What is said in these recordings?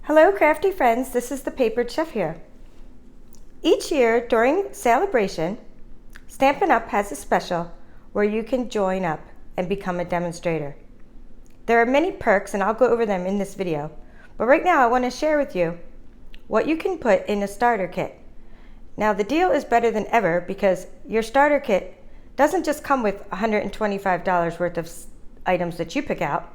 Hello crafty friends, this is the Papered Chef here. Each year during Sale-A-Bration, Stampin Up has a special where you can join up and become a demonstrator. There are many perks and I'll go over them in this video, but right now I want to share with you what you can put in a starter kit. Now the deal is better than ever because your starter kit doesn't just come with $125 worth of items that you pick out,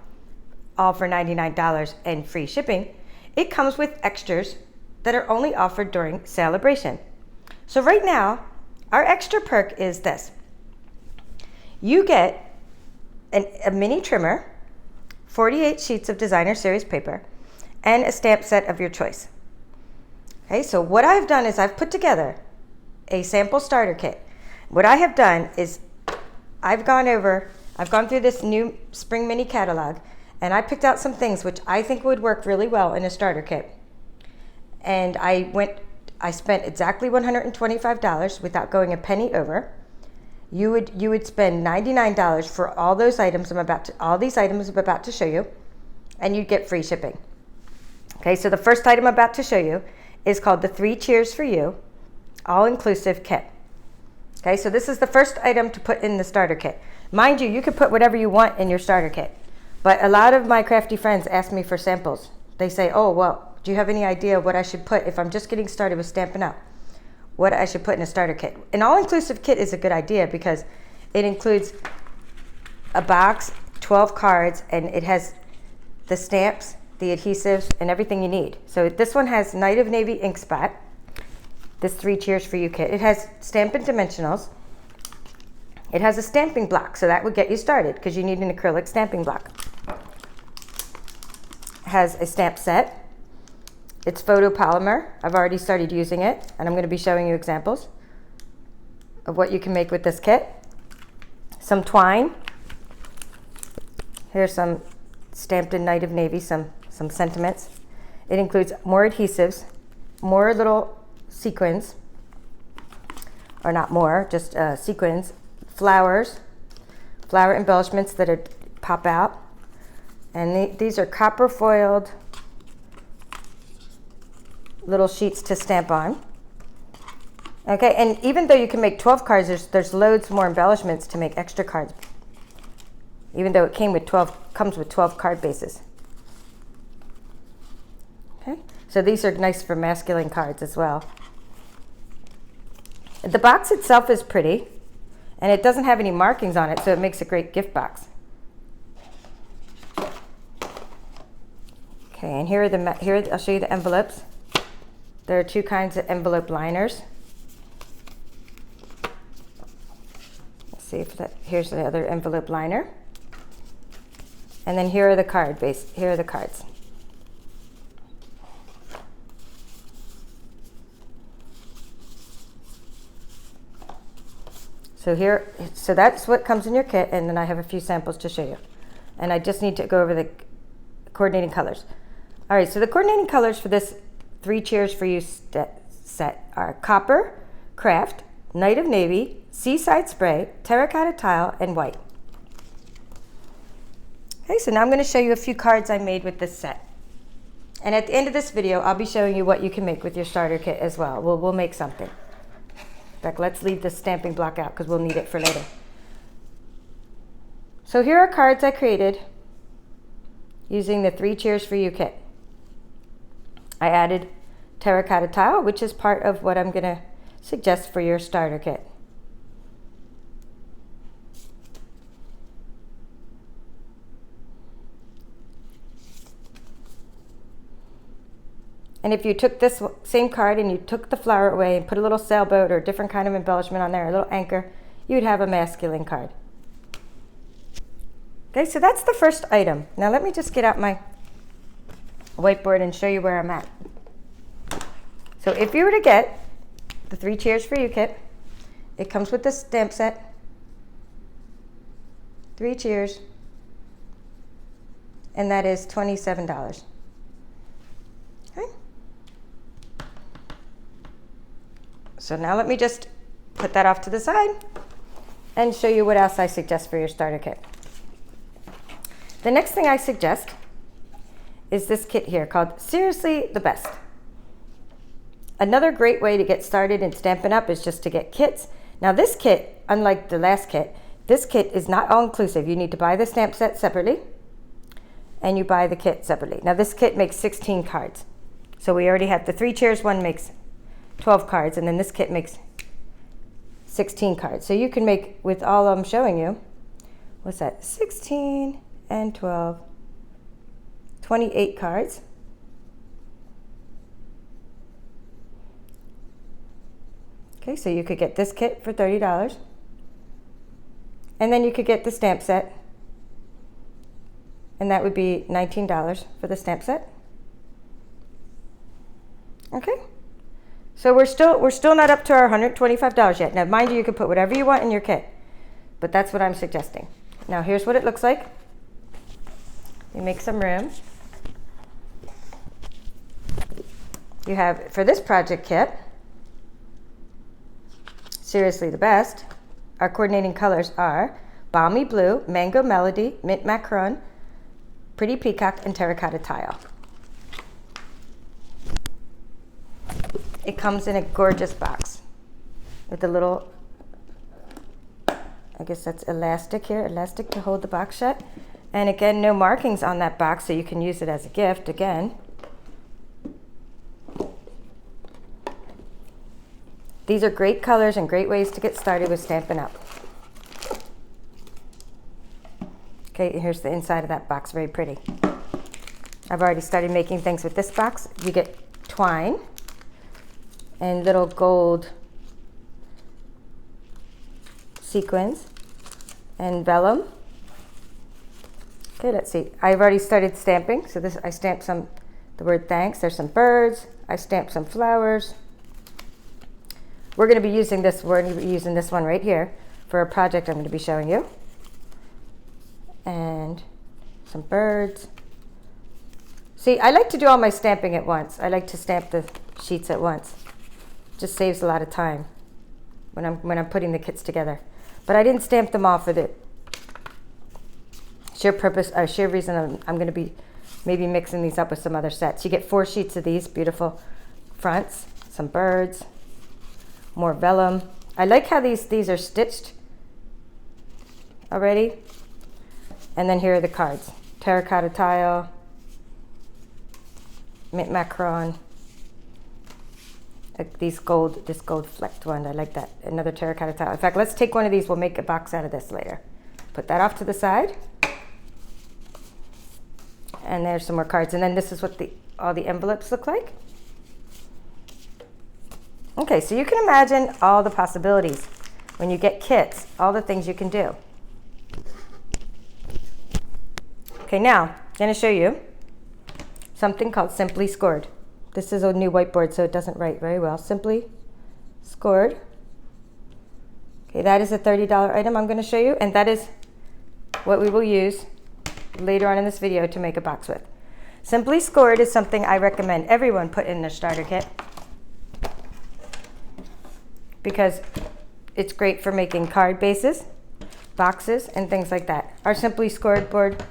all for $99 and free shipping. It comes with extras that are only offered during Sale-A-Bration. So right now, our extra perk is this. You get a mini trimmer, 48 sheets of designer series paper, and a stamp set of your choice. Okay, so what I've done is I've put together a sample starter kit. What I have done is I've gone through this new spring mini catalog, and I picked out some things which I think would work really well in a starter kit. And I spent exactly $125 without going a penny over. You would spend $99 for all those items all these items I'm about to show you, and you'd get free shipping. Okay, so the first item I'm about to show you is called the 3 Cheers for You all-inclusive kit. Okay, so this is the first item to put in the starter kit. Mind you, you could put whatever you want in your starter kit. But a lot of my crafty friends ask me for samples. They say, oh, well, do you have any idea what I should put if I'm just getting started with Stampin' Up? What I should put in a starter kit? An all-inclusive kit is a good idea because it includes a box, 12 cards, and it has the stamps, the adhesives, and everything you need. So this one has Night of Navy ink spot, this 3 Cheers for You kit. It has Stampin Dimensionals. It has a stamping block, so that would get you started because you need an acrylic stamping block. Has a stamp set. It's photopolymer. I've already started using it, and I'm going to be showing you examples of what you can make with this kit. Some twine. Here's some stamped in Night of Navy, some sentiments. It includes more adhesives, more little sequins, or not more, just sequins, flowers, flower embellishments that pop out. And these are copper foiled little sheets to stamp on. Okay, and even though you can make 12 cards, there's loads more embellishments to make extra cards. Even though it comes with 12 card bases. Okay, so these are nice for masculine cards as well. The box itself is pretty, and it doesn't have any markings on it, so it makes a great gift box. Okay, and here I'll show you the envelopes. There are 2 kinds of envelope liners. Let's see if here's the other envelope liner. And then here are the here are the cards. So that's what comes in your kit, and then I have a few samples to show you. And I just need to go over the coordinating colors. All right, so the coordinating colors for this 3 Cheers for You set are Copper, Craft, Night of Navy, Seaside Spray, Terracotta Tile, and White. Okay, so now I'm going to show you a few cards I made with this set. And at the end of this video, I'll be showing you what you can make with your starter kit as well. We'll make something. In fact, let's leave the stamping block out because we'll need it for later. So here are cards I created using the 3 Cheers for You kit. I added terracotta tile, which is part of what I'm going to suggest for your starter kit. And if you took this same card and you took the flower away and put a little sailboat or a different kind of embellishment on there, a little anchor, you'd have a masculine card. Okay, so that's the first item. Now let me just get out my whiteboard and show you where I'm at. So if you were to get the 3 Cheers for You kit, it comes with this stamp set, 3 cheers, and that is $27. Okay. So now let me just put that off to the side and show you what else I suggest for your starter kit. The next thing I suggest is this kit here called Seriously the Best. Another great way to get started in Stampin' Up! Is just to get kits. Now this kit, unlike the last kit, this kit is not all-inclusive. You need to buy the stamp set separately, and you buy the kit separately. Now this kit makes 16 cards. So we already have the 3 chairs, one makes 12 cards, and then this kit makes 16 cards. So you can make, with all I'm showing you, what's that, 16 and 12, 28 cards. Okay, so you could get this kit for $30. And then you could get the stamp set. And that would be $19 for the stamp set. Okay. So we're still not up to our $125 yet. Now mind you, you can put whatever you want in your kit. But that's what I'm suggesting. Now here's what it looks like. You make some room. You have, for this project kit, Seriously the Best, our coordinating colors are Balmy Blue, Mango Melody, Mint Macaron, Pretty Peacock, and Terracotta Tile. It comes in a gorgeous box with a little, I guess that's elastic here, elastic to hold the box shut. And again, no markings on that box, so you can use it as a gift again. These are great colors and great ways to get started with Stampin' Up! Okay, here's the inside of that box, very pretty. I've already started making things with this box. You get twine and little gold sequins and vellum. Okay, let's see. I've already started stamping. So this, I stamped the word thanks. There's some birds. I stamped some flowers. We're going to be using this one right here for a project I'm going to be showing you. And some birds. See, I like to do all my stamping at once. I like to stamp the sheets at once. Just saves a lot of time when I'm putting the kits together. But I didn't stamp them all for the sheer reason I'm going to be maybe mixing these up with some other sets. You get 4 sheets of these beautiful fronts, some birds, more vellum. I like how these are stitched already. And then here are the cards. Terracotta Tile, Mint Macaron, this gold flecked one. I like that. Another Terracotta Tile. In fact, let's take one of these. We'll make a box out of this later. Put that off to the side. And there's some more cards. And then this is what all the envelopes look like. Okay, so you can imagine all the possibilities when you get kits, all the things you can do. Okay, now I'm going to show you something called Simply Scored. This is a new whiteboard, so it doesn't write very well. Simply Scored. Okay, that is a $30 item I'm going to show you, and that is what we will use later on in this video to make a box with. Simply Scored is something I recommend everyone put in their starter kit because it's great for making card bases, boxes, and things like that. Our Simply Scored board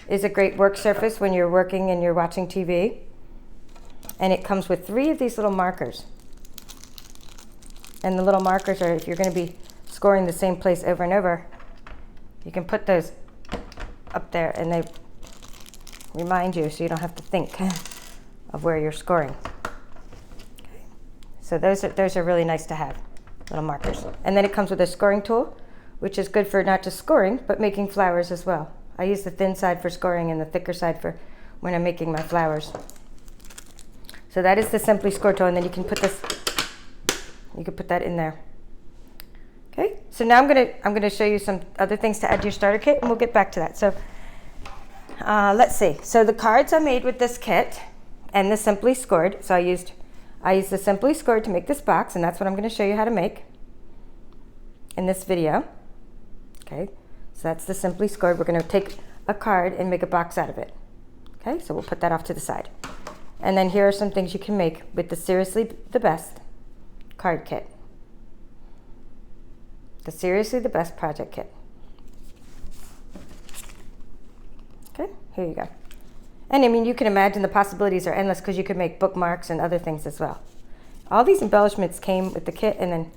is a great work surface when you're working and you're watching TV. And it comes with 3 of these little markers. And the little markers are, if you're going to be scoring the same place over and over, you can put those up there and they remind you so you don't have to think of where you're scoring. Okay. So those are really nice to have, little markers. And then it comes with a scoring tool, which is good for not just scoring, but making flowers as well. I use the thin side for scoring and the thicker side for when I'm making my flowers. So that is the Simply Scored tool, and then you can put that in there. Okay, so now I'm gonna show you some other things to add to your starter kit, and we'll get back to that. So let's see. So the cards I made with this kit and the Simply Scored. So I used the Simply Scored to make this box, and that's what I'm going to show you how to make in this video. Okay, so that's the Simply Scored. We're going to take a card and make a box out of it. Okay, so we'll put that off to the side. And then here are some things you can make with the Seriously the Best card kit. The Seriously the Best project kit. Okay, here you go. And I mean, you can imagine the possibilities are endless because you could make bookmarks and other things as well. All these embellishments came with the kit, and then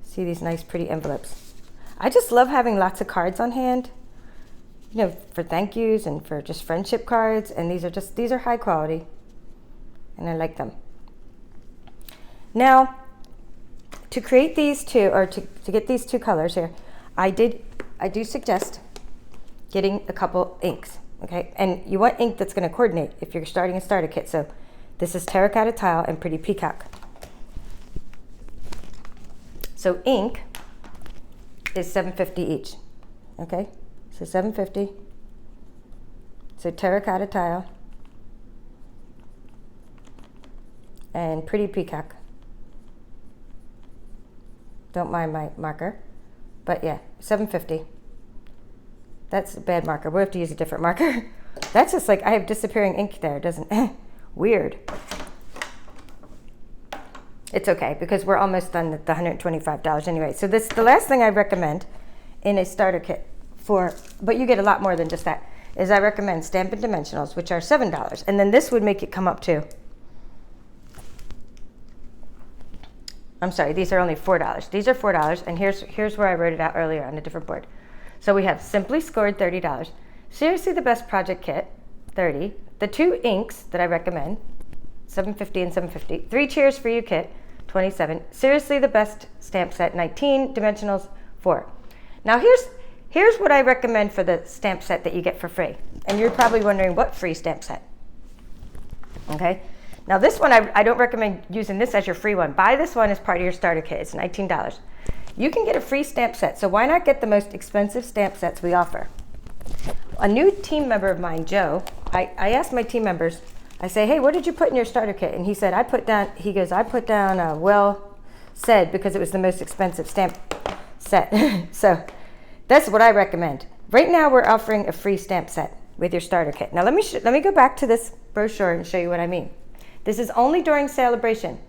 see these nice pretty envelopes. I just love having lots of cards on hand, you know, for thank yous and for just friendship cards. And these are high quality, and I like them. Now, to create these two, or to get these two colors here, I do suggest getting a couple inks, okay? And you want ink that's going to coordinate if you're starting a starter kit. So this is Terracotta Tile and Pretty Peacock. So ink is $7.50 each, okay? So $7.50. So Terracotta Tile and Pretty Peacock. Don't mind my marker, but yeah, $7.50. That's a bad marker. We'll have to use a different marker. That's just like, I have disappearing ink there, doesn't it? Weird. It's okay, because we're almost done at the $125 anyway. So this, the last thing I recommend in a starter kit for, but you get a lot more than just that, is I recommend Stampin Dimensionals, which are $7. And then this would make it come up to, I'm sorry, these are only $4. These are $4, and here's where I wrote it out earlier on a different board. So we have Simply Scored, $30. Seriously the Best Project Kit, $30. The two inks that I recommend, $7.50 and $7.50. 3 Cheers for You Kit, $27. Seriously the Best Stamp Set, $19. Dimensionals, $4. Now here's what I recommend for the stamp set that you get for free. And you're probably wondering, what free stamp set? Okay. Now this one, I don't recommend using this as your free one. Buy this one as part of your starter kit. It's $19. You can get a free stamp set, so why not get the most expensive stamp sets we offer? A new team member of mine, Joe, I asked my team members, I say, hey, what did you put in your starter kit? And he said, I put down well said, because it was the most expensive stamp set. So that's what I recommend. Right now we're offering a free stamp set with your starter kit. Now let me go back to this brochure and show you what I mean. This is only during Sale-A-Bration.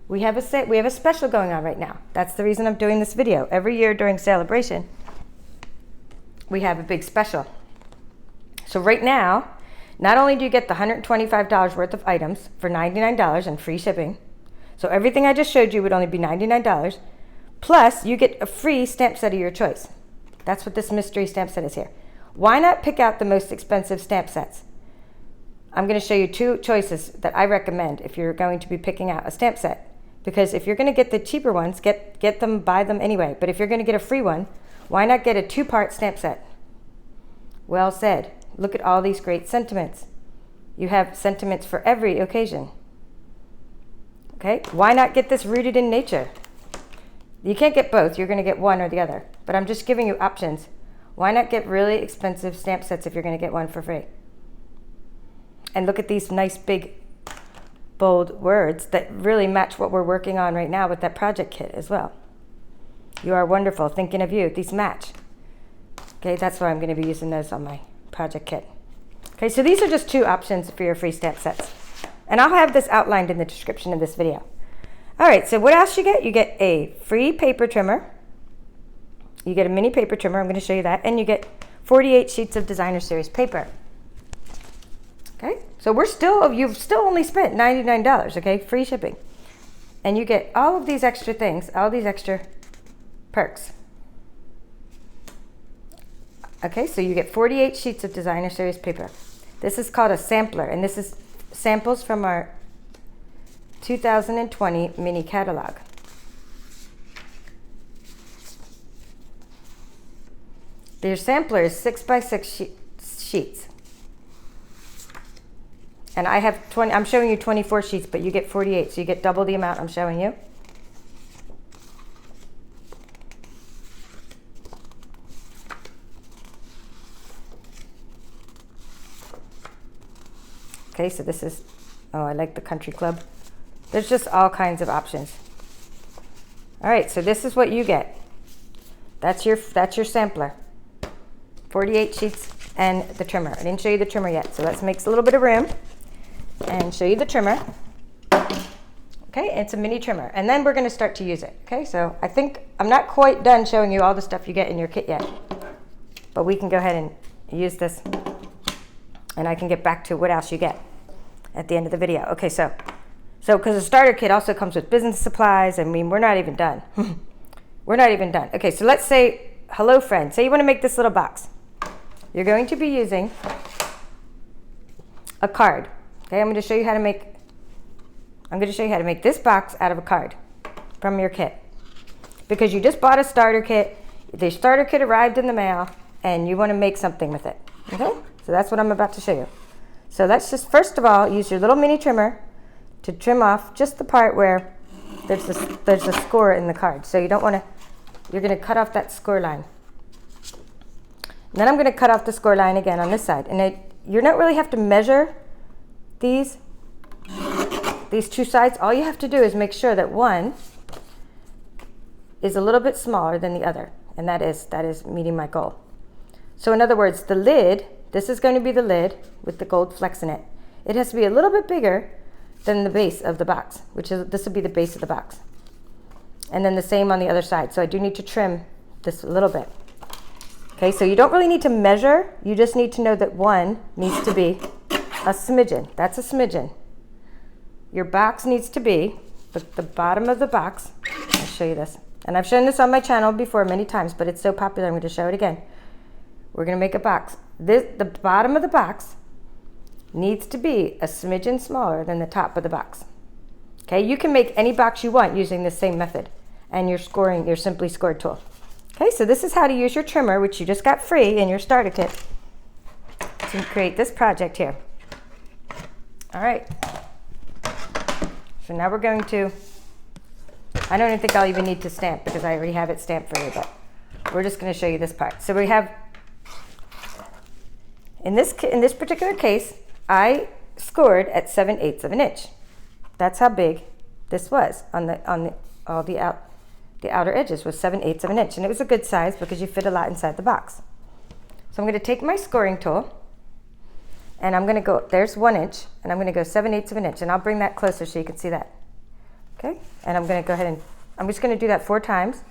We have a special going on right now. That's the reason I'm doing this video. Every year during Sale-A-Bration, we have a big special. So right now, not only do you get the $125 worth of items for $99 and free shipping, so everything I just showed you would only be $99, plus you get a free stamp set of your choice. That's what this mystery stamp set is here. Why not pick out the most expensive stamp sets? I'm going to show you 2 choices that I recommend if you're going to be picking out a stamp set. Because if you're going to get the cheaper ones, get them, buy them anyway. But if you're going to get a free one, why not get a 2-part stamp set? Well said. Look at all these great sentiments. You have sentiments for every occasion. Okay, why not get this Rooted in Nature? You can't get both. You're going to get one or the other. But I'm just giving you options. Why not get really expensive stamp sets if you're going to get one for free? And look at these nice big bold words that really match what we're working on right now with that project kit as well. You are wonderful, thinking of you. These match. Okay, that's why I'm going to be using those on my project kit. Okay, so these are just 2 options for your free stamp sets. And I'll have this outlined in the description of this video. All right, so what else you get? You get a free paper trimmer. You get a mini paper trimmer. I'm going to show you that. And you get 48 sheets of designer series paper. Okay, so you've still only spent $99, okay, free shipping. And you get all of these extra things, all these extra perks. Okay, so you get 48 sheets of designer series paper. This is called a sampler, and this is samples from our 2020 mini catalog. Their sampler is 6x6 sheets. And I have 20, I'm showing you 24 sheets, but you get 48, so you get double the amount I'm showing you. Okay, so this is, oh, I like the Country Club. There's just all kinds of options. All right, so this is what you get. That's your sampler. 48 sheets and the trimmer. I didn't show you the trimmer yet, so let's make a little bit of room and show you the trimmer. Okay, it's a mini trimmer, and then we're going to start to use it. Okay, so I think I'm not quite done showing you all the stuff you get in your kit yet, but we can go ahead and use this and I can get back to what else you get at the end of the video. Okay, so because the starter kit also comes with business supplies. I mean, we're not even done. We're not even done. Okay, so let's say, hello friend. Say you want to make this little box. You're going to be using a card. Okay, I'm going to show you how to make this box out of a card from your kit. Because you just bought a starter kit, the starter kit arrived in the mail, and you want to make something with it. Okay, so that's what I'm about to show you. So let's just first of all use your little mini trimmer to trim off just the part where there's a score in the card. So you don't want to, you're going to cut off that score line. And then I'm going to cut off the score line again on this side. And you don't really have to measure these two sides. All you have to do is make sure that one is a little bit smaller than the other. And that is meeting my goal. So in other words, the lid, this is going to be the lid with the gold flecks in it. It has to be a little bit bigger than the base of the box, this will be the base of the box. And then the same on the other side. So I do need to trim this a little bit. Okay, so you don't really need to measure. You just need to know that one needs to be a smidgen. That's a smidgen. Your box needs to be, the bottom of the box, I'll show you this. And I've shown this on my channel before many times, but it's so popular, I'm going to show it again. We're going to make a box. The bottom of the box needs to be a smidgen smaller than the top of the box. Okay, you can make any box you want using the same method and your Simply Scored tool. Okay, so this is how to use your trimmer, which you just got free in your starter kit, to create this project here. All right, so now we're going to, I don't even think I'll even need to stamp because I already have it stamped for you, but we're just going to show you this part. So we have, in this particular case, I scored at 7/8 of an inch. That's how big this was on the outer edges was 7/8 of an inch, and it was a good size because you fit a lot inside the box. So I'm going to take my scoring tool, and I'm going to go, there's 1 inch, and I'm going to go 7/8 of an inch, and I'll bring that closer so you can see that. Okay, and I'm going to go ahead and I'm just going to do that 4 times.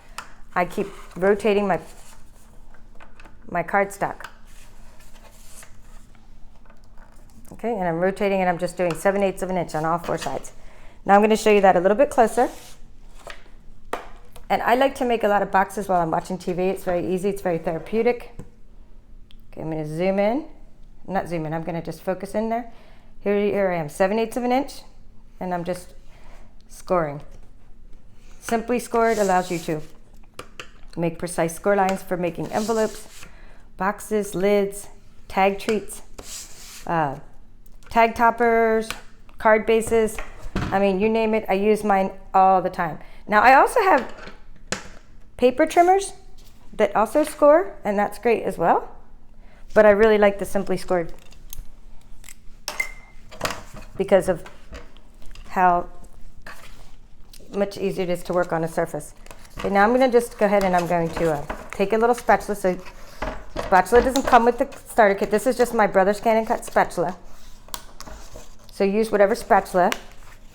I keep rotating my cardstock. Okay, and I'm rotating, and I'm just doing 7/8 of an inch on all 4 sides. Now I'm going to show you that a little bit closer. And I like to make a lot of boxes while I'm watching TV. It's very easy. It's very therapeutic. Okay, I'm going to zoom in. Not zoom in. I'm going to just focus in there. Here I am, 7/8 of an inch, and I'm just scoring. Simply Scored allows you to make precise score lines for making envelopes, boxes, lids, tag treats, tag toppers, card bases. I mean, you name it. I use mine all the time. Now I also have paper trimmers that also score, and that's great as well. But I really like the Simply Scored because of how much easier it is to work on a surface. Okay, now I'm going to just go ahead and I'm going to take a little spatula. So spatula doesn't come with the starter kit. This is just my brother's Can and Cut spatula. So use whatever spatula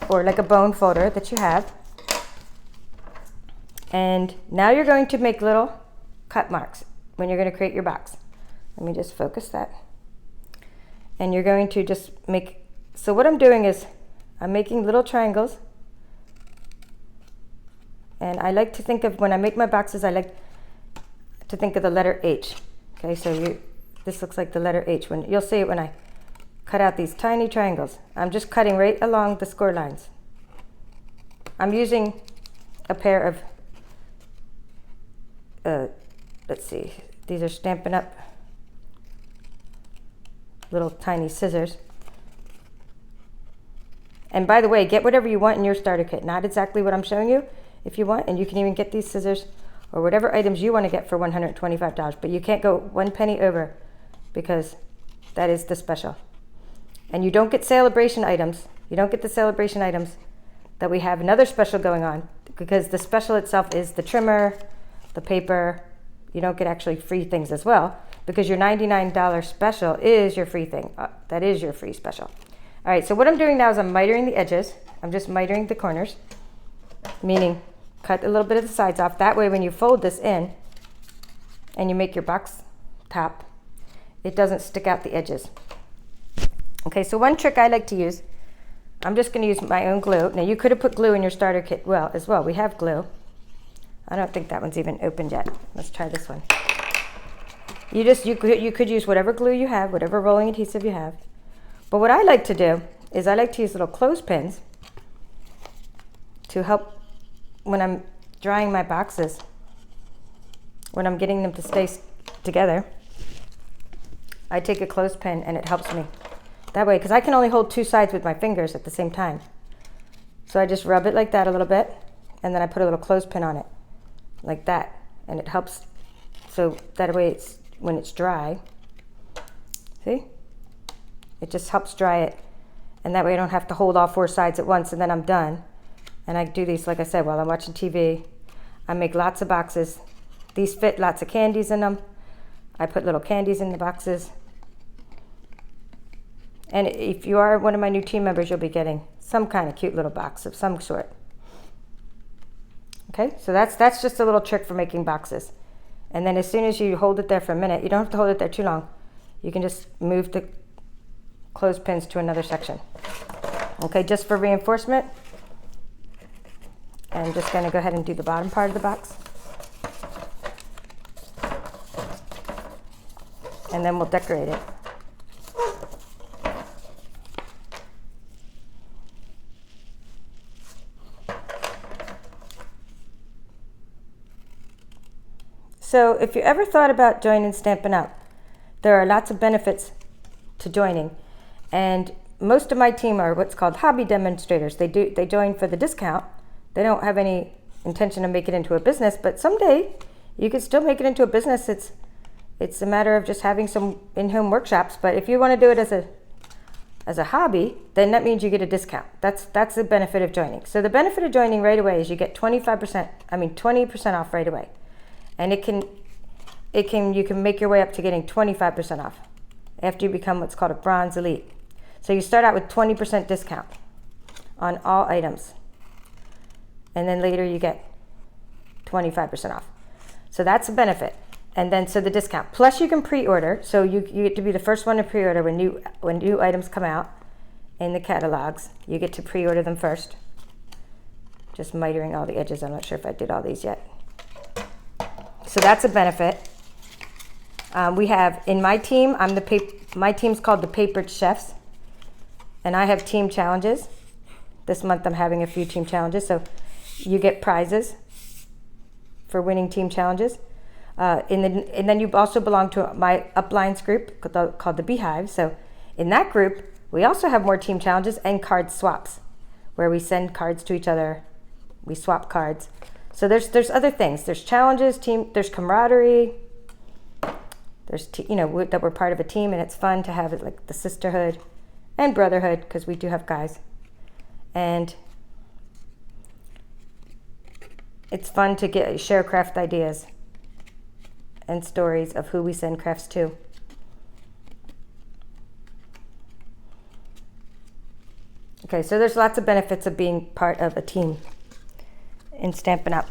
or like a bone folder that you have. And now you're going to make little cut marks when you're going to create your box. Let me just focus that. And you're going to just make, so what I'm doing is I'm making little triangles. And I like to think of, when I make my boxes, I like to think of the letter H. Okay, so this looks like the letter H. You'll see it when I cut out these tiny triangles. I'm just cutting right along the score lines. I'm using a pair of, let's see, these are Stampin' Up little tiny scissors. And by the way, get whatever you want in your starter kit, not exactly what I'm showing you if you want, and you can even get these scissors or whatever items you want to get for $125, but you can't go 1 penny over because that is the special. And you don't get Sale-A-Bration items. You don't get the Sale-A-Bration items that we have another special going on, because the special itself is the trimmer, the paper. You don't get actually free things as well, because your $99 special is your free thing. That is your free special. All right, so what I'm doing now is I'm mitering the edges. I'm just mitering the corners, meaning cut a little bit of the sides off. That way when you fold this in and you make your box top, it doesn't stick out the edges. Okay, so one trick I like to use, I'm just going to use my own glue. Now you could have put glue in your starter kit as well. We have glue. I don't think that one's even opened yet. Let's try this one. You could use whatever glue you have, whatever rolling adhesive you have. But what I like to do is I like to use little clothespins to help when I'm drying my boxes, when I'm getting them to stay together. I take a clothespin and it helps me. That way, because I can only hold two sides with my fingers at the same time. So I just rub it like that a little bit, and then I put a little clothespin on it, like that. And it helps, so that way when it's dry, see? It just helps dry it. And that way I don't have to hold all four sides at once, and then I'm done. And I do these, like I said, while I'm watching TV. I make lots of boxes. These fit lots of candies in them. I put little candies in the boxes. And if you are one of my new team members, you'll be getting some kind of cute little box of some sort. Okay, so that's just a little trick for making boxes. And then as soon as you hold it there for a minute, you don't have to hold it there too long. You can just move the clothespins to another section. Okay, just for reinforcement. I'm just going to go ahead and do the bottom part of the box. And then we'll decorate it. So if you ever thought about joining Stampin' Up, there are lots of benefits to joining. And most of my team are what's called hobby demonstrators. They join for the discount. They don't have any intention of making it into a business, but someday you can still make it into a business. It's a matter of just having some in-home workshops. But if you want to do it as a hobby, then that means you get a discount. That's the benefit of joining. So the benefit of joining right away is you get 20% off right away. And you can make your way up to getting 25% off after you become what's called a bronze elite. So you start out with 20% discount on all items. And then later you get 25% off. So that's a benefit. And then so the discount. Plus you can pre-order. So you get to be the first one to pre-order when new items come out in the catalogs. You get to pre-order them first. Just mitering all the edges. I'm not sure if I did all these yet. So that's a benefit. We have in my team, my team's called the Papered Chefs, and I have team challenges. This month I'm having a few team challenges, so you get prizes for winning team challenges. And then you also belong to my uplines group called the Beehive. So in that group, we also have more team challenges and card swaps, where we send cards to each other. We swap cards. So there's other things. There's challenges, there's camaraderie. There's that we're part of a team, and it's fun to have it like the sisterhood and brotherhood, because we do have guys. And it's fun to share craft ideas and stories of who we send crafts to. Okay, so there's lots of benefits of being part of a team in Stampin' Up.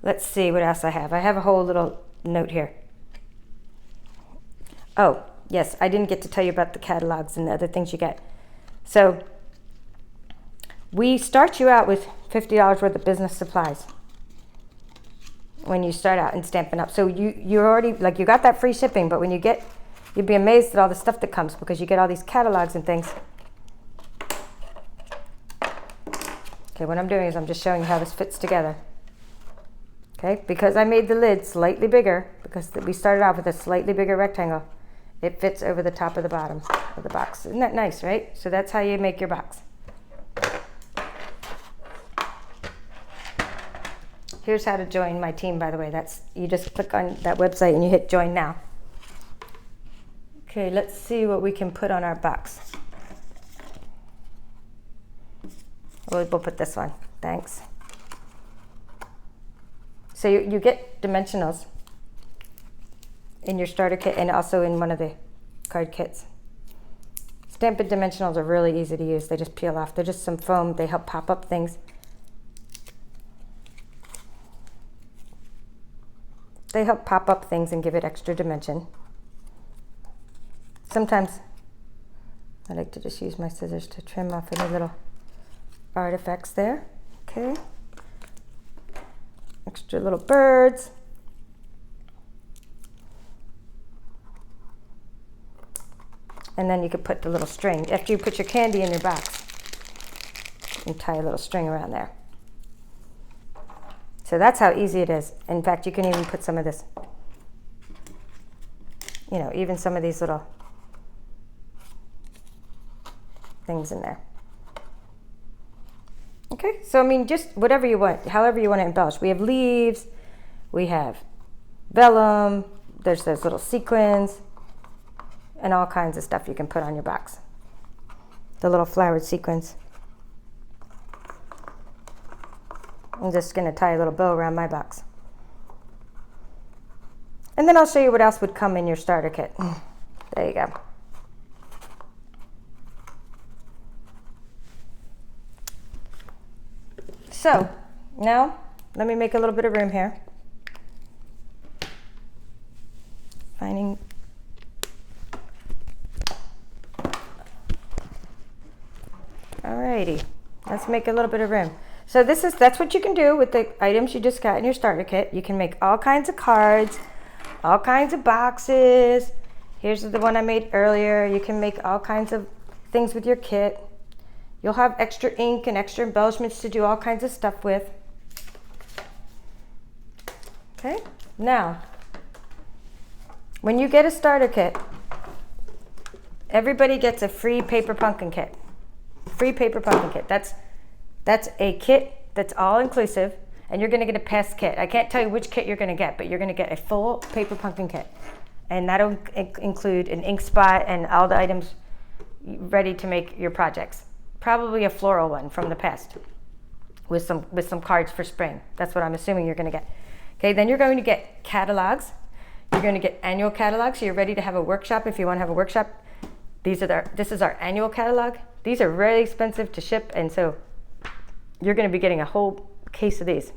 Let's see what else I have. I have a whole little note here. Oh, yes, I didn't get to tell you about the catalogs and the other things you get. So we start you out with $50 worth of business supplies when you start out in Stampin' Up. So you're already, like, you got that free shipping, but when you'd be amazed at all the stuff that comes, because you get all these catalogs and things. Okay, what I'm doing is I'm just showing you how this fits together. Okay, because I made the lid slightly bigger, because we started off with a slightly bigger rectangle, it fits over the top of the bottom of the box. Isn't that nice, right? So that's how you make your box. Here's how to join my team, by the way. You just click on that website and you hit join now. Okay, let's see what we can put on our box. We'll put this one, thanks. So you get dimensionals in your starter kit and also in one of the card kits. Stampin' Dimensionals are really easy to use. They just peel off. They're just some foam. They help pop up things. They help pop up things and give it extra dimension. sometimes I like to just use my scissors to trim off any little artifacts there. Okay. Extra little birds. And then you could put the little string. After you put your candy in your box, and tie a little string around there. So that's how easy it is. In fact, you can even put some of this, you know, even some of these little things in there. Okay, so I mean, just whatever you want, however you want to embellish. We have leaves, we have vellum, there's those little sequins, and all kinds of stuff you can put on your box. The little flowered sequins. I'm just going to tie a little bow around my box. And then I'll show you what else would come in your starter kit. There you go. So now let me make a little bit of room here. Finding alrighty, let's make a little bit of room. So that's what you can do with the items you just got in your starter kit. You can make all kinds of cards, all kinds of boxes. Here's the one I made earlier. You can make all kinds of things with your kit. You'll have extra ink and extra embellishments to do all kinds of stuff with. Okay, now, when you get a starter kit, everybody gets a free paper pumpkin kit. Free paper pumpkin kit. That's a kit that's all inclusive, and you're going to get a pass kit. I can't tell you which kit you're going to get, but you're going to get a full paper pumpkin kit. And that'll include an ink spot and all the items ready to make your projects. Probably a floral one from the past with some cards for spring. That's what I'm assuming you're going to get. Okay, then you're going to get catalogs. You're going to get annual catalogs, so you're ready to have a workshop if you want to have a workshop. This is our annual catalog. These are really expensive to ship, and so you're going to be getting a whole case of these.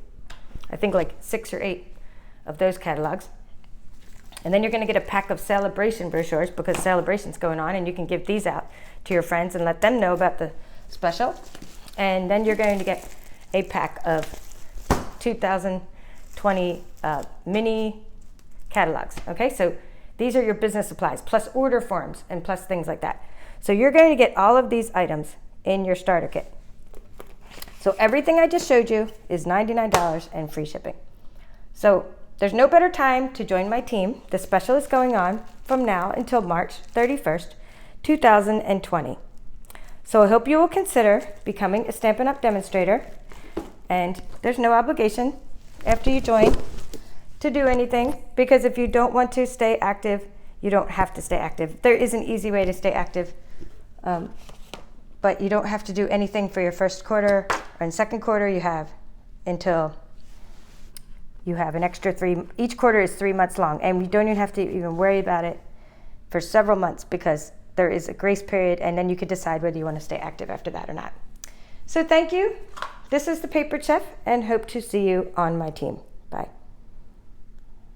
I think like 6 or 8 of those catalogs. And then you're going to get a pack of Sale-A-Bration brochures because Sale-A-Bration's going on, and you can give these out to your friends and let them know about the special. And then you're going to get a pack of 2020 mini catalogs. Okay, so these are your business supplies, plus order forms and plus things like that. So you're going to get all of these items in your starter kit. So everything I just showed you is $99 and free shipping. So there's no better time to join my team. The special is going on from now until March 31st, 2020. So I hope you will consider becoming a Stampin' Up! Demonstrator. And there's no obligation after you join to do anything, because if you don't want to stay active, you don't have to stay active. There is an easy way to stay active, but you don't have to do anything for your first quarter, or in second quarter you have until you have an extra 3. Each quarter is 3 months long, and you don't even have to even worry about it for several months because there is a grace period, and then you can decide whether you want to stay active after that or not. So thank you. This is the Paper Chef, and hope to see you on my team. Bye.